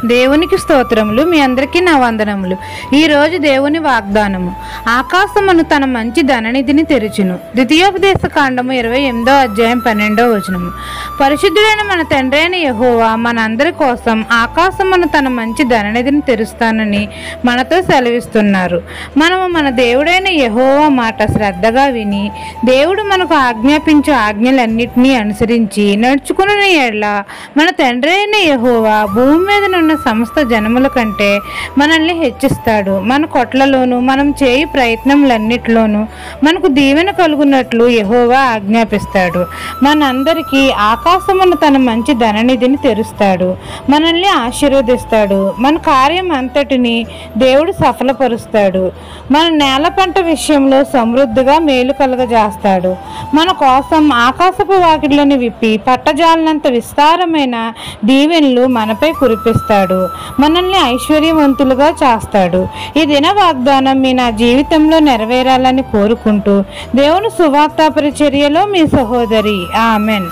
దేవునికి స్తోత్రములు. మీ అందరికీ నా వందనములు. ఈరోజు దేవుని వాగ్దానము. ఆకాశమును తన మంచి ధననిధిని తెరుచును. ద్వితీయోపదేశ కాండము 28వ అధ్యాయం 12వ వచనము. పరిశుద్ధుడైన మన తండ్రి అయిన యెహోవా మనందరి కోసం ఆకాశమును తన మంచి ధననిధిని తెరుస్తానని మనతో సెలవిస్తున్నారు. మనము మన దేవుడైన యెహోవా మాట శ్రద్ధగా విని దేవుడు మనకు ఆజ్ఞాపించే ఆజ్ఞలన్నిటినీ అనుసరించి నడుచుకున్న ఎడల మన తండ్రి అయిన యెహోవా భూమి మీద ఉన్న సమస్త జనముల కంటే మనల్ని హెచ్చిస్తాడు. మన కొట్లలోను మనం చేయి ప్రయత్నములన్నిటిలోనూ మనకు దీవెన కలుగునట్లు యెహోవా ఆజ్ఞాపిస్తాడు. మనందరికీ ఆకాశమును తన మంచి ధననిధిని తెరుస్తాడు. మనల్ని ఆశీర్వదిస్తాడు. మన కార్యం అంతటిని దేవుడు సఫలపరుస్తాడు. మన నేల పంట విషయంలో సమృద్ధిగా మేలు కలుగజేస్తాడు. మన కోసం ఆకాశపు వాకిట్లను విప్పి పట్టజాలనంత విస్తారమైన దీవెనలు మనపై కురిపిస్తాడు. మనల్ని ఐశ్వర్యవంతులుగా చేస్తాడు. ఈ దిన వాగ్దానం నా జీవితంలో నెరవేరాలని కోరుకుంటూ దేవుని సువార్త పరిచర్యలో మీ సహోదరి. ఆమెన్.